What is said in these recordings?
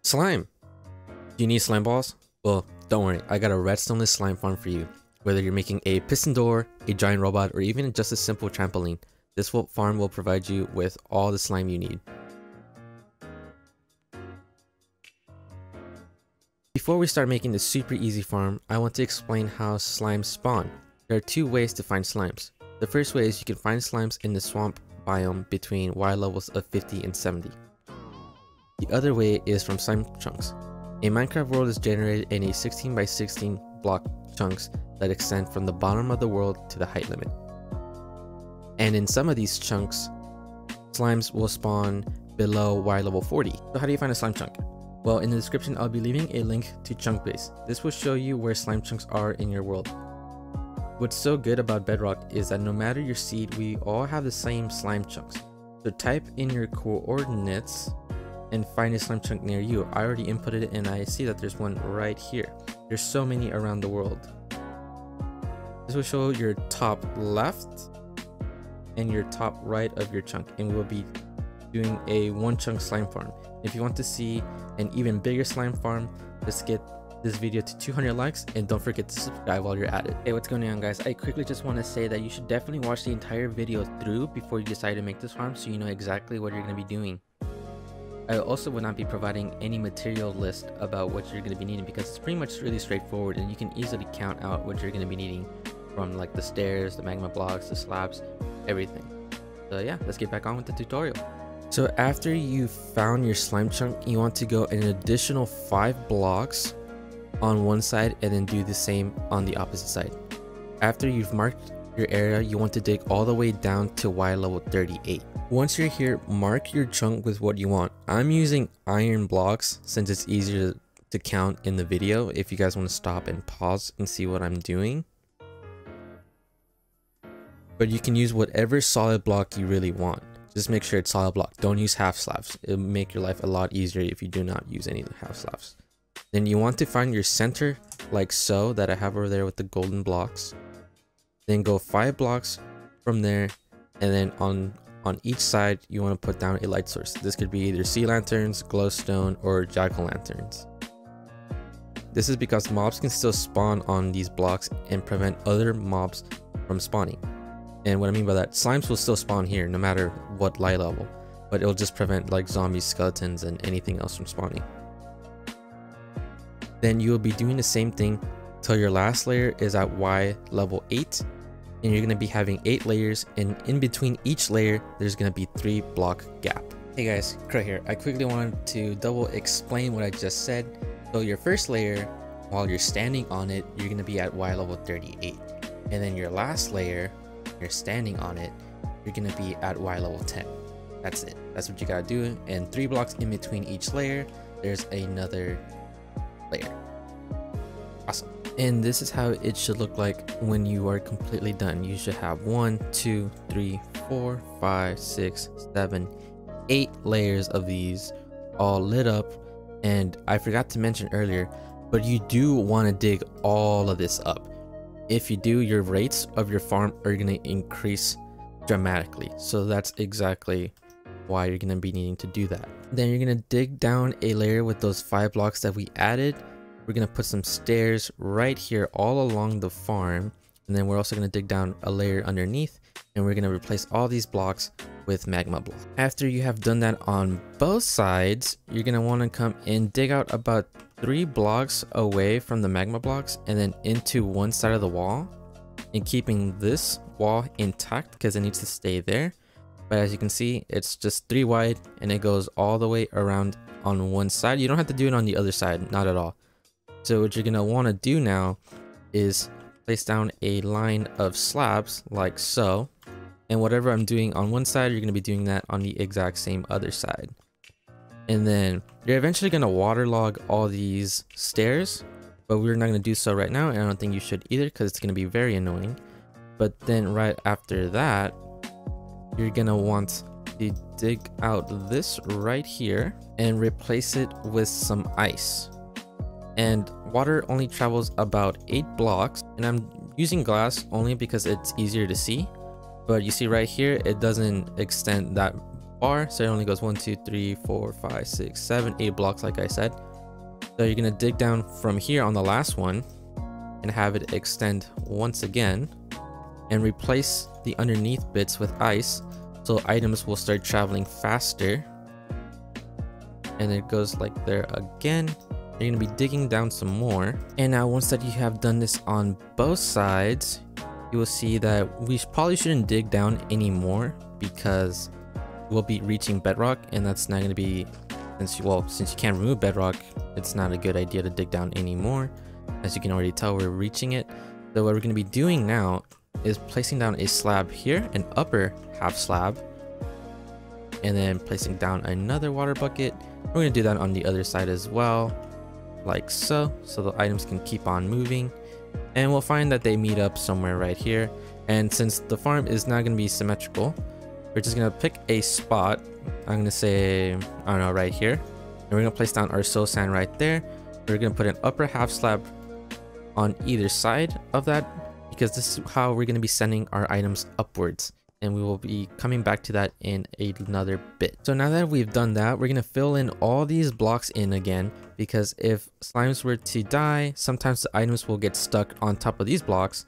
Slime! Do you need slime balls? Well, don't worry, I got a redstone-less slime farm for you. Whether you're making a piston door, a giant robot, or even just a simple trampoline, this farm will provide you with all the slime you need. Before we start making this super easy farm, I want to explain how slimes spawn. There are two ways to find slimes. The first way is you can find slimes in the swamp biome between Y levels of 50 and 70. The other way is from slime chunks. A Minecraft world is generated in a 16 by 16 block chunks that extend from the bottom of the world to the height limit. And in some of these chunks, slimes will spawn below Y level 40. So how do you find a slime chunk? Well, in the description I'll be leaving a link to chunk base. This will show you where slime chunks are in your world. What's so good about Bedrock is that no matter your seed, we all have the same slime chunks. So type in your coordinates and find a slime chunk near you. I already inputted it and I see that there's one right here. There's so many around the world. This will show your top left and your top right of your chunk, and we'll be doing a one chunk slime farm. If you want to see an even bigger slime farm, just get this video to 200 likes and don't forget to subscribe while you're at it. Hey, what's going on guys? I quickly just want to say that you should definitely watch the entire video through before you decide to make this farm so you know exactly what you're going to be doing. I also will not be providing any material list about what you're going to be needing because it's pretty much really straightforward and you can easily count out what you're going to be needing from like the stairs, the magma blocks, the slabs, everything. So yeah, let's get back on with the tutorial. So after you've found your slime chunk, you want to go an additional 5 blocks on one side and then do the same on the opposite side. After you've marked your area, you want to dig all the way down to Y level 38. Once you're here, mark your chunk with what you want. I'm using iron blocks since it's easier to count in the video if you guys want to stop and pause and see what I'm doing. But you can use whatever solid block you really want. Just make sure it's solid block. Don't use half slabs. It'll make your life a lot easier if you do not use any of the half slabs. Then you want to find your center like so that I have over there with the golden blocks. Then go 5 blocks from there, and then on each side you want to put down a light source. This could be either sea lanterns, glowstone, or jack-o'-lanterns. This is because mobs can still spawn on these blocks and prevent other mobs from spawning. And what I mean by that, slimes will still spawn here no matter what light level, but it'll just prevent like zombies, skeletons, and anything else from spawning. Then you will be doing the same thing till your last layer is at Y level 8, and you're going to be having 8 layers, and in between each layer there's going to be 3 block gap. Hey guys, Crow here. I quickly wanted to double explain what I just said. So your first layer, while you're standing on it, you're going to be at Y level 38, and then your last layer, you're standing on it, you're going to be at Y level 10. That's it. That's what you gotta do. And 3 blocks in between each layer, there's another layer. Awesome. And this is how it should look like when you are completely done. You should have 1, 2, 3, 4, 5, 6, 7, 8 layers of these all lit up. And I forgot to mention earlier, but you do want to dig all of this up. If you do, your rates of your farm are going to increase dramatically. So that's exactly why you're going to be needing to do that. Then you're going to dig down a layer with those 5 blocks that we added. We're going to put some stairs right here all along the farm. And then we're also going to dig down a layer underneath, and we're going to replace all these blocks with magma blocks. After you have done that on both sides, you're going to want to come and dig out about 3 blocks away from the magma blocks and then into one side of the wall, and keeping this wall intact because it needs to stay there. But as you can see, it's just 3 wide and it goes all the way around on one side. You don't have to do it on the other side, not at all. So what you're going to want to do now is place down a line of slabs like so, and whatever I'm doing on one side, you're going to be doing that on the exact same other side. And then you're eventually going to waterlog all these stairs, but we're not going to do so right now, and I don't think you should either because it's going to be very annoying. But then right after that, you're going to want to dig out this right here and replace it with some ice. And water only travels about 8 blocks, and I'm using glass only because it's easier to see. But you see right here, it doesn't extend that far. So it only goes 1, 2, 3, 4, 5, 6, 7, 8 blocks, like I said. So you're gonna dig down from here on the last one and have it extend once again and replace the underneath bits with ice, so items will start traveling faster. And it goes like there again. You're gonna be digging down some more. And now once that you have done this on both sides, you will see that we probably shouldn't dig down anymore because we'll be reaching bedrock, and that's not gonna be, since you can't remove bedrock, it's not a good idea to dig down anymore. As you can already tell, we're reaching it. So what we're gonna be doing now is placing down a slab here, an upper half slab, and then placing down another water bucket. We're gonna do that on the other side as well, like so the items can keep on moving. And we'll find that they meet up somewhere right here. And since the farm is not gonna be symmetrical, we're just gonna pick a spot. I'm gonna say, I don't know, right here. And we're gonna place down our soul sand right there. We're gonna put an upper half slab on either side of that, because this is how we're gonna be sending our items upwards. And we will be coming back to that in another bit. So now that we've done that, we're gonna fill in all these blocks in again, because if slimes were to die, sometimes the items will get stuck on top of these blocks.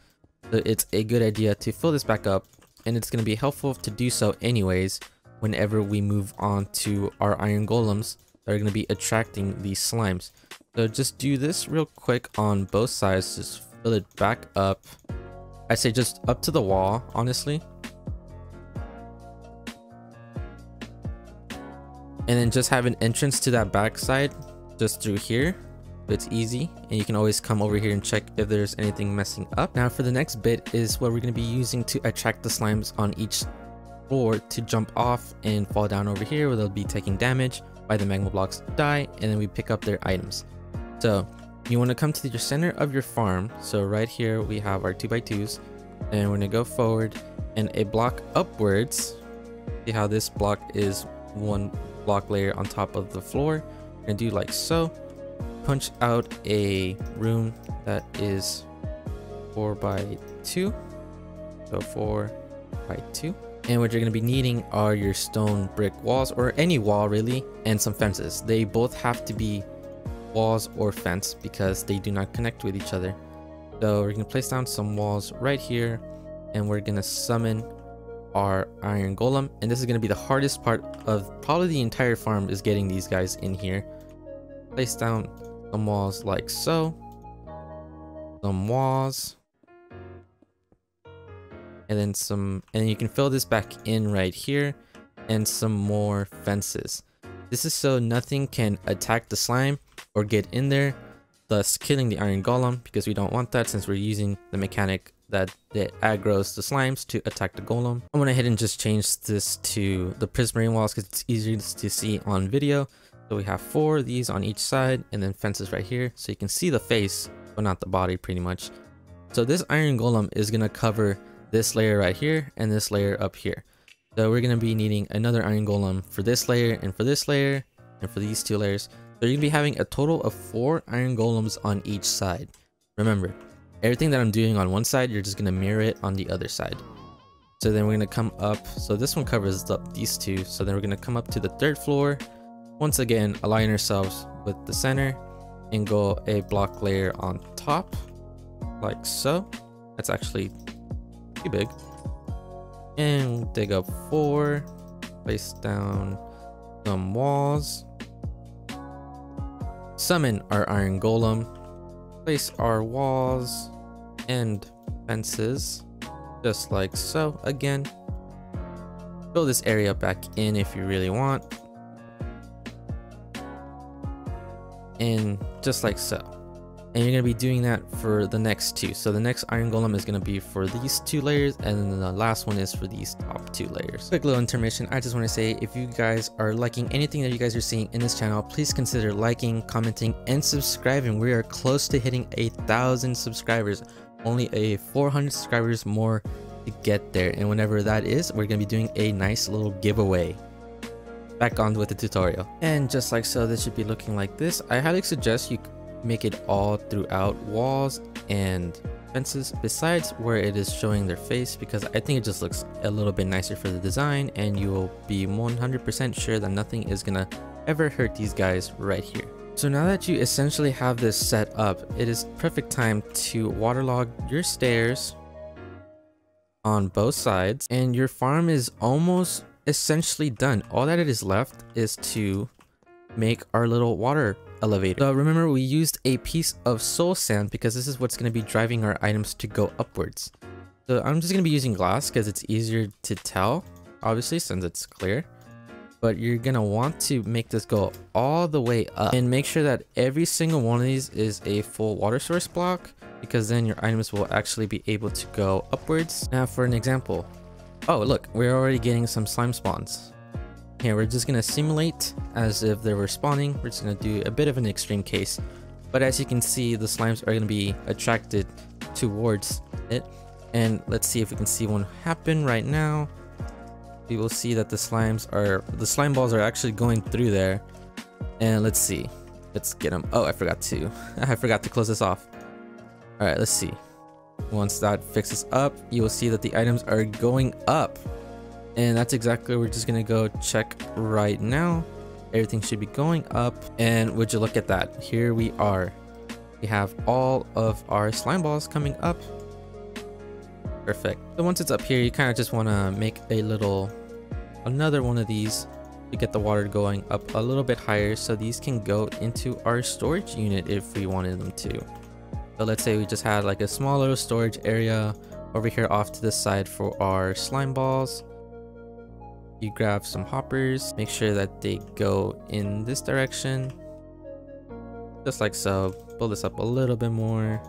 So it's a good idea to fill this back up, and it's gonna be helpful to do so anyways whenever we move on to our iron golems that are gonna be attracting these slimes. So just do this real quick on both sides, just fill it back up. I say just up to the wall, honestly. And then just have an entrance to that back side just through here. It's easy, and you can always come over here and check if there's anything messing up. Now for the next bit is what we're going to be using to attract the slimes on each floor to jump off and fall down over here, where they'll be taking damage by the magma blocks die, and then we pick up their items. So you want to come to the center of your farm. So right here we have our 2x2s, and we're going to go forward and a block upwards. See how this block is one block layer on top of the floor. We're gonna do like so. Punch out a room that is 4x2. So 4x2. And what you're gonna be needing are your stone brick walls, or any wall really, and some fences. They both have to be walls or fence because they do not connect with each other. So we're gonna place down some walls right here, and we're gonna summon our iron golem. And this is going to be the hardest part of probably the entire farm, is getting these guys in here. Place down some walls like so, some walls, and then some, and you can fill this back in right here, and some more fences. This is so nothing can attack the slime or get in there, thus killing the iron golem, because we don't want that since we're using the mechanic that aggroes the slimes to attack the golem. I went ahead and just changed this to the prismarine walls because it's easier to see on video. So we have 4 of these on each side, and then fences right here, so you can see the face but not the body pretty much. So this iron golem is going to cover this layer right here and this layer up here. So we're going to be needing another iron golem for this layer and for this layer and for these 2 layers. So you're going to be having a total of 4 iron golems on each side. Remember, everything that I'm doing on one side, you're just going to mirror it on the other side. So then we're going to come up. So this one covers these 2. So then we're going to come up to the 3rd floor. Once again, align ourselves with the center and go a block layer on top like so. That's actually too big. And dig up 4. Place down some walls. Summon our iron golem. Place our walls and fences just like so again. Fill this area back in if you really want, and just like so. And you're going to be doing that for the next 2. So the next iron golem is going to be for these 2 layers, and then the last one is for these top 2 layers. Quick little intermission. I just want to say, if you guys are liking anything that you guys are seeing in this channel, please consider liking, commenting, and subscribing. We are close to hitting 1,000 subscribers. Only a 400 subscribers more to get there. And whenever that is, we're going to be doing a nice little giveaway. Back on with the tutorial. And just like so, this should be looking like this. I highly suggest you make it all throughout walls and fences besides where it is showing their face, because I think it just looks a little bit nicer for the design, and you will be 100% sure that nothing is gonna ever hurt these guys right here. So now that you essentially have this set up, it is perfect time to waterlog your stairs on both sides, and your farm is almost essentially done. All that it is left is to make our little water elevator. So remember, we used a piece of soul sand because this is what's going to be driving our items to go upwards. So I'm just going to be using glass because it's easier to tell, obviously, since it's clear. But you're going to want to make this go all the way up and make sure that every single one of these is a full water source block, because then your items will actually be able to go upwards. Now for an example, oh look, we're already getting some slime spawns. Here we're just gonna simulate as if they were spawning. We're just gonna do a bit of an extreme case, but as you can see, the slimes are gonna be attracted towards it. And let's see if we can see one happen right now. We will see that the slime balls are actually going through there. And let's see, let's get them. Oh, I forgot to close this off. All right, let's see. Once that fixes up, you will see that the items are going up. And that's exactly where we're just gonna go check right now. Everything should be going up. And would you look at that? Here we are. We have all of our slime balls coming up. Perfect. So once it's up here, you kind of just want to make another one of these to get the water going up a little bit higher, so these can go into our storage unit if we wanted them to. So let's say we just had like a small little storage area over here off to the side for our slime balls. You grab some hoppers, make sure that they go in this direction, just like so. Pull this up a little bit more,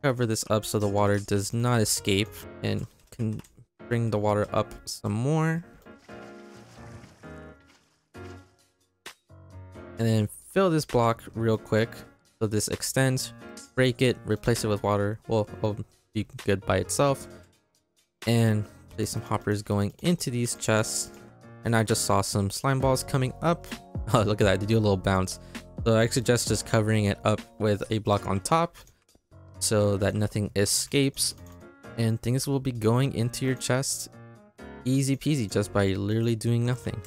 cover this up so the water does not escape, and can bring the water up some more, and then fill this block real quick so this extends. Break it, replace it with water. Well, it'll be good by itself. And place some hoppers going into these chests. And I just saw some slime balls coming up. Oh, look at that, they do a little bounce. So I suggest just covering it up with a block on top so that nothing escapes, and things will be going into your chest easy peasy just by literally doing nothing.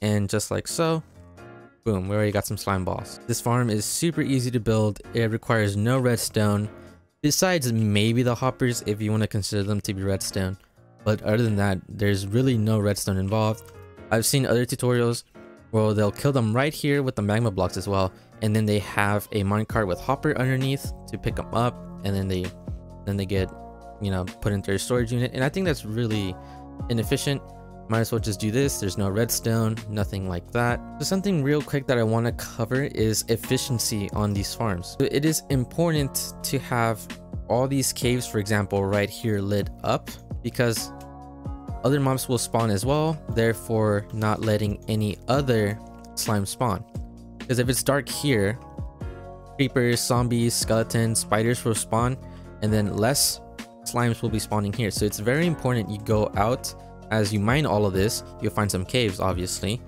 And just like so, boom, we already got some slime balls. This farm is super easy to build. It requires no redstone, besides maybe the hoppers if you want to consider them to be redstone. But other than that, there's really no redstone involved. I've seen other tutorials where they'll kill them right here with the magma blocks as well, and then they have a minecart with hopper underneath to pick them up, and then they get, you know, put into their storage unit. And I think that's really inefficient. Might as well just do this. There's no redstone, nothing like that. So something real quick that I want to cover is efficiency on these farms. So it is important to have all these caves, for example, right here lit up, because other mobs will spawn as well, therefore not letting any other slime spawn. Because if it's dark here, creepers, zombies, skeletons, spiders will spawn, and then less slimes will be spawning here. So it's very important you go out. As you mine all of this, you'll find some caves, obviously,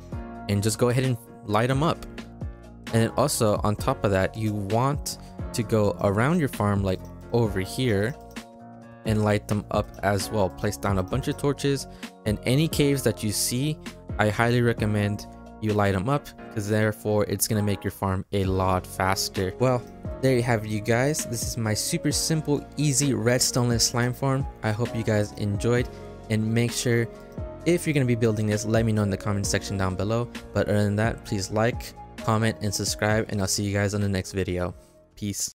and just go ahead and light them up. And then also on top of that, you want to go around your farm, like over here, and light them up as well. Place down a bunch of torches, and any caves that you see, I highly recommend you light them up, because therefore it's gonna make your farm a lot faster. Well, there you have it, you guys. This is my super simple, easy redstoneless slime farm. I hope you guys enjoyed. And make sure, if you're going to be building this, let me know in the comment section down below. But other than that, please like, comment, and subscribe, and I'll see you guys on the next video. Peace.